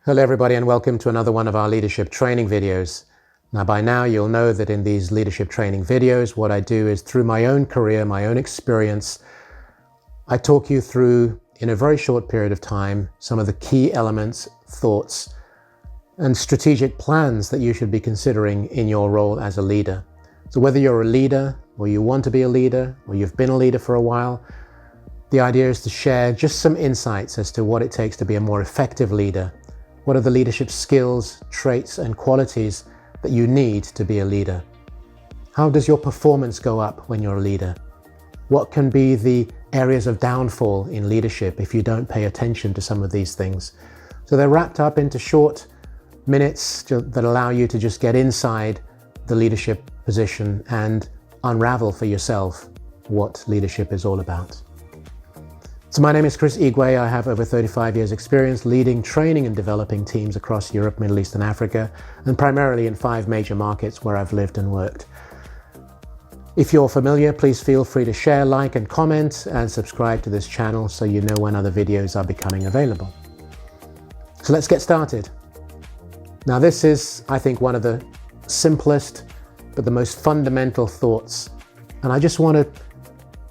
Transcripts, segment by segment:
Hello everybody and welcome to another one of our leadership training videos. Now by now you'll know that in these leadership training videos what I do is through my own career, my own experience, I talk you through in a very short period of time some of the key elements, thoughts and strategic plans that you should be considering in your role as a leader. So whether you're a leader or you want to be a leader or you've been a leader for a while, the idea is to share just some insights as to what it takes to be a more effective leader. What are the leadership skills, traits, and qualities that you need to be a leader? How does your performance go up when you're a leader? What can be the areas of downfall in leadership if you don't pay attention to some of these things? So they're wrapped up into short minutes that allow you to just get inside the leadership position and unravel for yourself what leadership is all about. So my name is Chris Igwe. I have over 35 years experience leading, training and developing teams across Europe, Middle East and Africa, and primarily in 5 major markets where I've lived and worked. If you're familiar, please feel free to share, like and comment and subscribe to this channel so you know when other videos are becoming available. So let's get started. Now this is, I think, one of the simplest but the most fundamental thoughts, and I just want to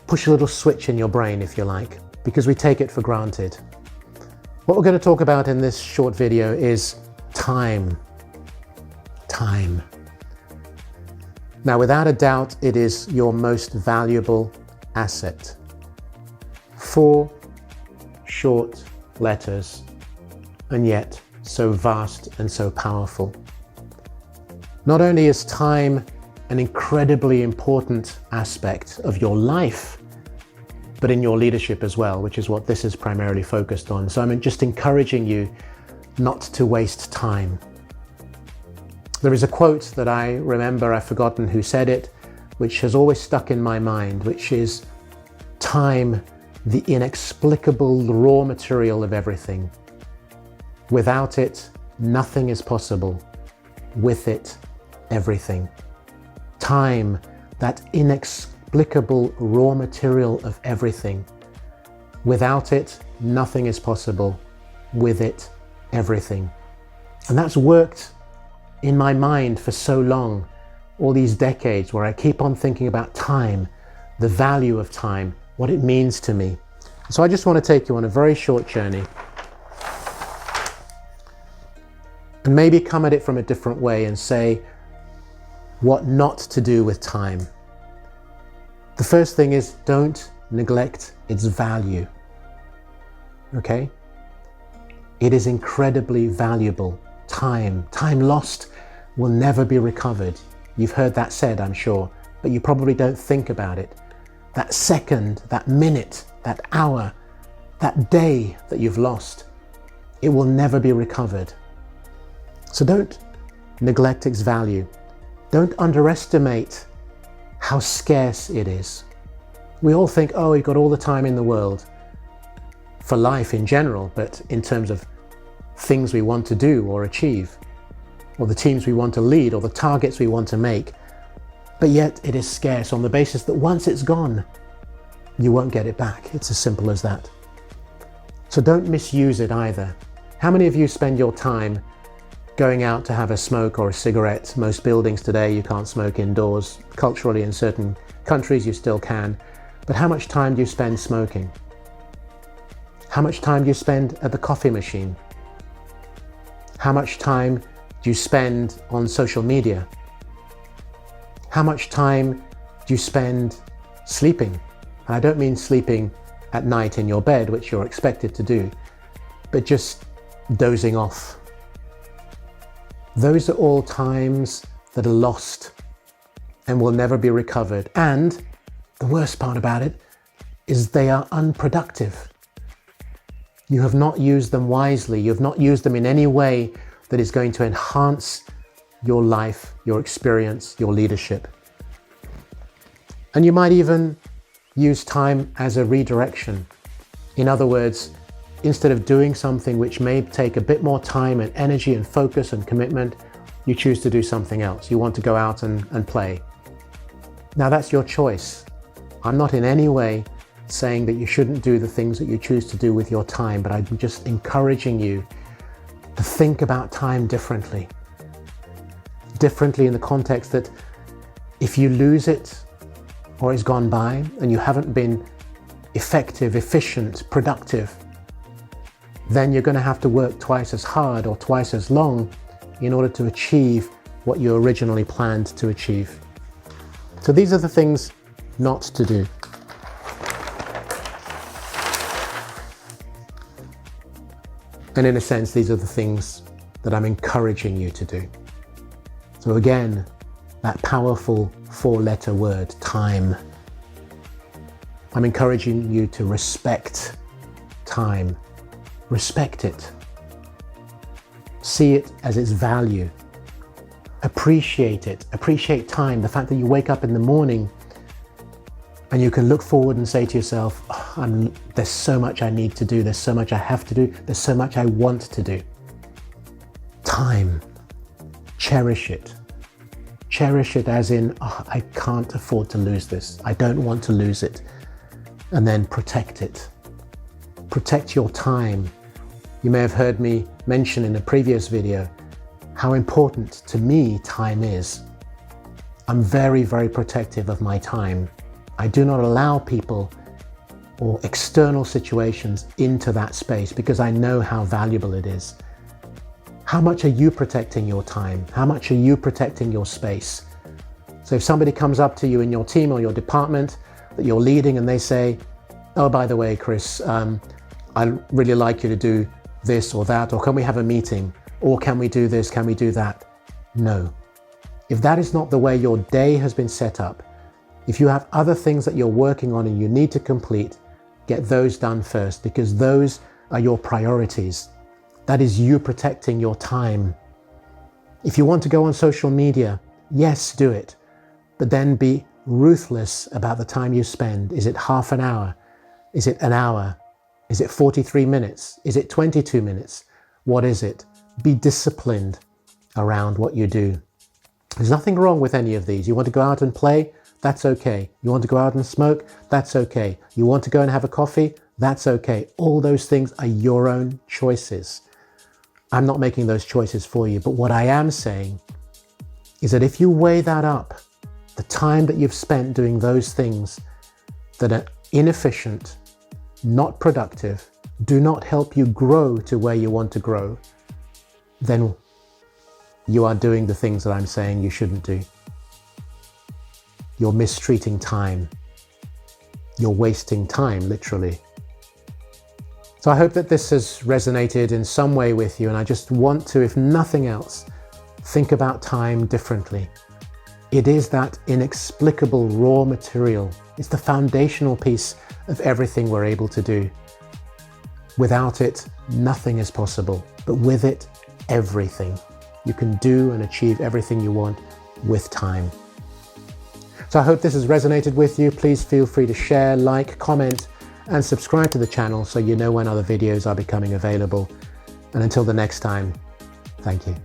push a little switch in your brain, if you like, because we take it for granted. What we're going to talk about in this short video is time. Time. Now, without a doubt, it is your most valuable asset. 4 short letters, and yet so vast and so powerful. Not only is time an incredibly important aspect of your life, but in your leadership as well, which is what this is primarily focused on. So I'm just encouraging you not to waste time. There is a quote that I remember, I've forgotten who said it, which has always stuck in my mind, which is, time, the inexplicable raw material of everything. Without it, nothing is possible. With it, everything. Time, that inexplicable raw material of everything. Without it, nothing is possible. With it, everything. And that's worked in my mind for so long, all these decades, where I keep on thinking about time, the value of time, what it means to me. So I just want to take you on a very short journey and maybe come at it from a different way and say what not to do with time. The first thing is, don't neglect its value. Okay? It is incredibly valuable. Time lost will never be recovered. You've heard that said, I'm sure, but you probably don't think about it. That second, that minute, that hour, that day that you've lost, it will never be recovered. So don't neglect its value. Don't underestimate how scarce it is. We all think, oh, we've got all the time in the world for life in general, but in terms of things we want to do or achieve, or the teams we want to lead, or the targets we want to make. But yet it is scarce on the basis that once it's gone, you won't get it back. It's as simple as that. So don't misuse it either. How many of you spend your time going out to have a smoke or a cigarette? Most buildings today you can't smoke indoors. Culturally, in certain countries you still can. But how much time do you spend smoking? How much time do you spend at the coffee machine? How much time do you spend on social media? How much time do you spend sleeping? And I don't mean sleeping at night in your bed, which you're expected to do, but just dozing off. Those are all times that are lost and will never be recovered. And the worst part about it is they are unproductive. You have not used them wisely. You have not used them in any way that is going to enhance your life, your experience, your leadership. And you might even use time as a redirection. In other words, instead of doing something which may take a bit more time and energy and focus and commitment, you choose to do something else. You want to go out and play. Now that's your choice. I'm not in any way saying that you shouldn't do the things that you choose to do with your time, but I'm just encouraging you to think about time differently. Differently in the context that if you lose it or it's gone by and you haven't been effective, efficient, productive, then you're going to have to work twice as hard or twice as long in order to achieve what you originally planned to achieve. So these are the things not to do. And in a sense, these are the things that I'm encouraging you to do. So again, that powerful 4-letter word, time. I'm encouraging you to respect time. Respect it. See it as its value. Appreciate it. Appreciate time. The fact that you wake up in the morning and you can look forward and say to yourself, oh, there's so much I need to do. There's so much I have to do. There's so much I want to do. Time. Cherish it. Cherish it as in, oh, I can't afford to lose this. I don't want to lose it. And then protect it. Protect your time. You may have heard me mention in a previous video how important to me time is. I'm very, very protective of my time. I do not allow people or external situations into that space because I know how valuable it is. How much are you protecting your time? How much are you protecting your space? So if somebody comes up to you in your team or your department that you're leading and they say, oh, by the way, Chris, I'd really like you to do this or that, or can we have a meeting? Or can we do this? Can we do that? No. If that is not the way your day has been set up, if you have other things that you're working on and you need to complete, get those done first because those are your priorities. That is you protecting your time. If you want to go on social media, yes, do it, but then be ruthless about the time you spend. Is it half an hour? Is it an hour? Is it 43 minutes? Is it 22 minutes? What is it? Be disciplined around what you do. There's nothing wrong with any of these. You want to go out and play? That's okay. You want to go out and smoke? That's okay. You want to go and have a coffee? That's okay. All those things are your own choices. I'm not making those choices for you, but what I am saying is that if you weigh that up, the time that you've spent doing those things that are inefficient, not productive, do not help you grow to where you want to grow, then you are doing the things that I'm saying you shouldn't do. You're mistreating time. You're wasting time, literally. So I hope that this has resonated in some way with you, and I just want to, if nothing else, think about time differently. It is that inexplicable raw material. It's the foundational piece of everything we're able to do. Without it, nothing is possible, but with it, everything. You can do and achieve everything you want with time. So I hope this has resonated with you. Please feel free to share, like, comment, and subscribe to the channel so you know when other videos are becoming available. And until the next time, thank you.